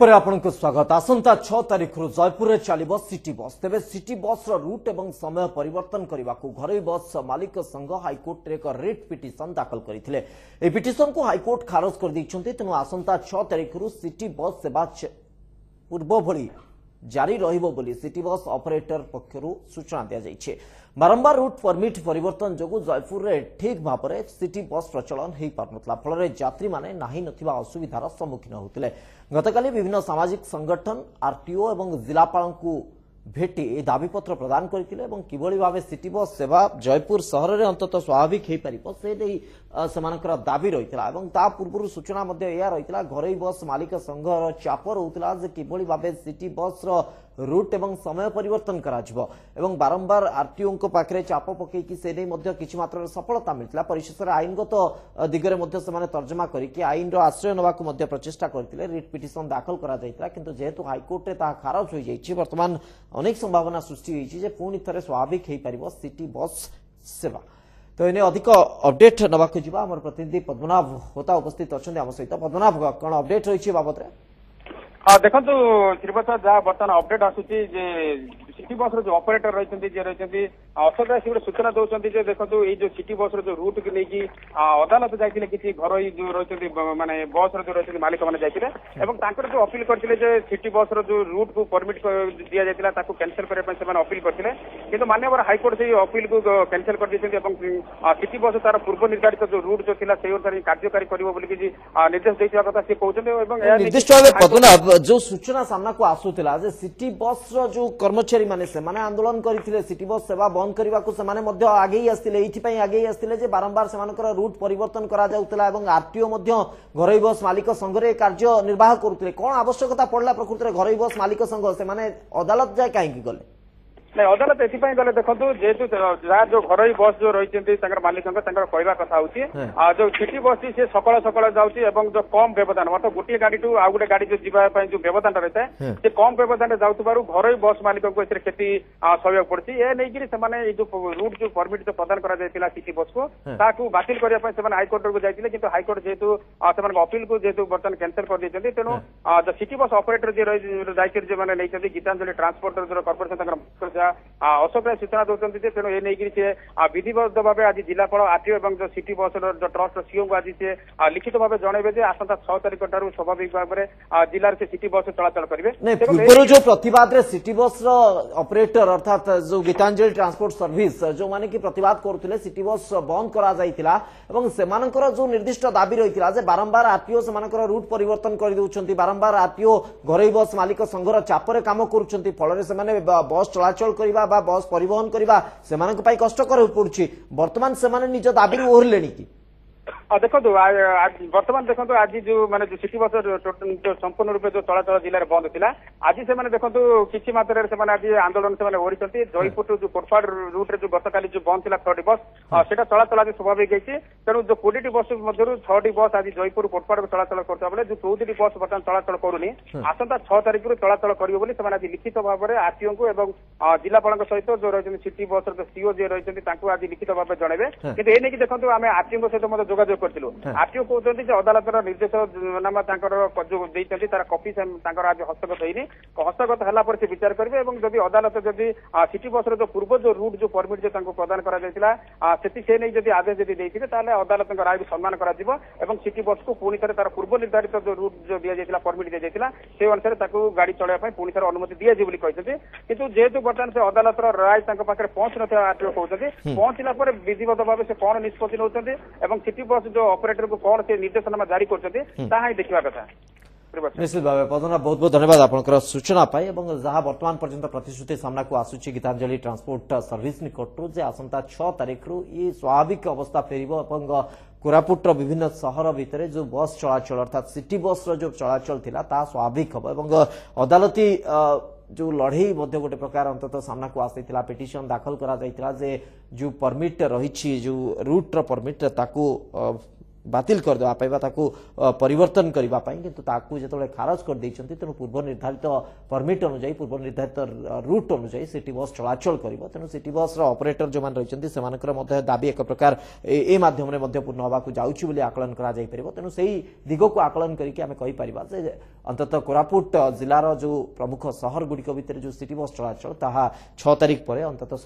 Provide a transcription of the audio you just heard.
पर आपनको स्वागत। आसंता 6 तारिख जयपुर में चलो सिटी बस। तेज सिटी बस रूट और समय परिवर्तन करने को घर बस मालिक संघ हाइकोर्ट रे एक रिट पिटिशन दाखल करते। पिटिशन को हाइकोर्ट खारज कर देते। तेणु आसंता 6 तारिख सिटी बस सेवा पूर्व भली जारी रही सिटी बस ऑपरेटर पक्षर सूचना दी जाइए। बारंबार रूट परमिट परिवर्तन जो जयपुर में ठीक भाव में सिटी बस प्रचलन हो पार्ला फल यात्री माने नाही नथिबा असुविधार सम्मुखीन होते। गतकाली विभिन्न सामाजिक संगठन आरटीओ और जिलापाल को भेटी दाबीपत्र प्रदान करथिले एवं किभली भावे सिटी बस सेवा जयपुर सहर में अंततः स्वाभाविक हो पारिबो से नै सेमानकर दाबी रहितला एवं ता पूर्व सूचना मध्य या रहितला घरोई बस मालिक संघर चाप रहउतला जे किभली भावे सिटी बस रो रूट एवं समय परिवर्तन कराजिबो एवं बारंबार आरटीओ को पाखरे चाप पकई कि से नै मध्य किछि मात्रा सफलता मिलतला। परिशेष आईनगत दिगरे मध्य सेमाने तर्जमा करिकि आईन रो आश्रय नवा को मध्य प्रचेष्टा करथिले। रिट पिटिशन दाखल करा जायतला किंतु जेहेतु हाईकोर्ट रे ता खारज होई जायछि वर्तमान अनेक संभावना सृष्टि होईछि जे पुणी थरे स्वाभाविक हो पारिबो सिटी बस सेवा। तो इन्हें अधिक अपडेट नवाक जीवा हमर प्रतिनिधि पद्मनाभ होता उपस्थित अच्छा आम सहित। पद्मनाभ कौन अपडेट रही बाबद? हाँ देखो श्रीवत्स जहाँ बर्तमान अपडेट आसूची सिटी बस जो ऑपरेटर रही अशोक सी गोटे सूचना दौरान देखो ये जो सिटी बस जो रूट की लेकिन अदालत जाते किसी घर जो रही माने बस जो रही मालिक मैंने जाते जो अपील करते सिटी बस जो रूट को परमिट दि जाता कैंसल करने अपील करते कि माननीय हाइकोर्ट से अपील को कैंसल कर सिटी बस तार पूर्व निर्धारित जो रूट जो था से अनुसार कार्यकारी कर निर्देश देता कथा सी कहते निर्दिष्ट भाव। पद्मनाभ जो सूचना सामना को आसूला सिटी बस जो कर्मचारी माने से माने आंदोलन करथिले सिटी बस सेवा बंद करने को सेमाने मध्य आगे आसते आगे आसते बारंबार से रूट परिवर्तन करा जाउतला एवं आरटीओ मध्य घरोई बस मालिक संघरे कार्य निर्वाह करुले। कौन आवश्यकता पड़ला प्रकृति में घरोई बस मालिक संघ से माने अदालत जाए कहीं गले? नहीं अदालत एपाई गले देखो जेहेतु जहाँ जो घरोई बस जो रही मालिक कहवा कथा हो जो सिटी बस से सकाल सकाल जाऊँगी जो कम व्यवधान मतलब गोटे गाड़ी टू आउ गोटे गाड़ी जो जीवाई जो व्यवधान रही है से कम व्यवधान जाऊँ घरोई बस मालिक को क्षति सहयोग पड़ी ए नहीं से जो रूट जो परमिट जो प्रदान कर सिटी बस को ताकू बातिल करने हाइकोर्ट को जाते कि हाइकोर्ट जेहेतु अपील को जेहेतु बर्तमान कैंसल कर देते तेणु जो सिटी बस ऑपरेटर जो दायित्व जो मैंने नहीं गीतांजलि ट्रांसपोर्टर जो कॉर्पोरेशन अशोक राय सूचना दौरान तेणु ये नहीं से विधिवत भाव आज जिलापाल आरटीओ और जो सिटी बस जो ट्रस्ट सीओ को आज से लिखित भाव जनइबे आसंता 6 तारिख ठार स्वाभाविक भाव में जिलार से सिटी बस चलाचल करेंगे। पूर्व जो प्रतिवाद रे सिटी बस ऑपरेटर अर्थात जो गीतांजलि ट्रांसपोर्ट सर्विस जो माने कि प्रतिवाद करथिले सिटी बस बंद करा जाइतिला एवं सेमानकर जो निर्दिष्ट दाबी रहितिला जे बारंबार आरटीओ सेमानकर रूट परिवर्तन कर देउछंती बारंबार आरटीओ घरोई बस मालिक संघर चापरे काम करूछंती फल से माने बस चलाचल करबा बा बस परिवहन करबा सेमानक पई कष्टकर पड़ुछि। वर्तमान सेमाने निज दाबी ओहरलेनी कि देखो बर्तमान देखो आज जो माने जो सिटी बस जो संपूर्ण रूप जो चलाचल जिले में बंद था आज से देखो किसी मात्रा आज आंदोलन से ओढ़ी जयपुर जो कोटपाड़ रूट जो गतकाली जो बंद था 6टी बस से चलाचल आज स्वाभाविक होती तेणु जो 20टी बस मध्य 6टी बस आज जयपुर कोटपाड़ को चलाचल करता बेले जो 14टी बस बर्तमान चलाचल करूनी आसंता 6 तारिख चलाचल कर आज लिखित भाव में आरटीओ को जिलापाल सहित जो रही सिटी बस जो सीओ जी रही आज लिखित भाव में जनइबे कि ये नहीं देखो आम आरटीओ सहित जोगाजोग करथिलु। आरटीओ कहते अदालत निर्देश नामा जो देते तार कॉपी आज हस्तगत होनी हस्तगत है से विचार करेंगे और जब अदालत जब सिटी बस जो पूर्व जो रूट जो परमिट जो प्रदान से नहीं जब आदेश जब देते अदालत राय भी सम्मान कर सिटी बस को पुणी थे तार पूर्व निर्धारित जो रूट जो दि जाता परमिट दि जाता से अनुसार गाड़ी चलाइबा पुणी थे अनुमति दि जाए कहते किंतु जेहेतु बर्तमान से अदालत राय पाखे पहुंच ना आरटीओ कहते पहुंचला विधिवत भाव से कौन निष्पत्ति नौकरी सिटी बस जो ऑपरेटर को कौन से निर्देशनामा जारी करते देखा कथा। निश्चित भाव पद्मनाभ बहुत बहुत धन्यवाद आपनकर सूचना पाई एवं जहाँ वर्तमान पर्यंत प्रतिश्रुति सामना को आसुची गीतांजलि ट्रांसपोर्ट सर्विस निकटू जे आसंता 6 तारिख ये स्वाभाविक अवस्था फेरिबो एवं कोरापुटर विभिन्न सहर भितर जो बस चलाचल अर्थात सिटी बस जो चलाचल थिला ता स्वाभाविक हम एवं अदालती जो लड़ई गोटे प्रकार अंततः सामना को आसाइथिला पिटिशन दाखल करा जाइथिला जे जो परमिट रही जो रूट रो परमिट ताकू बातिल करदेवा परिवर्तन करने किंतु ताकू जो खारज कर तेणु पूर्व निर्धारित परमिट अनुजाई पूर्व निर्धारित रूट अनुजाई सिटी बस चलाचल कर तेणु सिटी बस ऑपरेटर जो रही से दाबी एक प्रकार ए माध्यम पूर्ण होगा जाऊँगी आकलन कर तेणु से दिग को आकलन करके आम कहीपर अंततः कोरापुट जिलार जो प्रमुख सहर गुड़िक भितर जो सिटी बस चलाचल 6 तारिख पर अंततः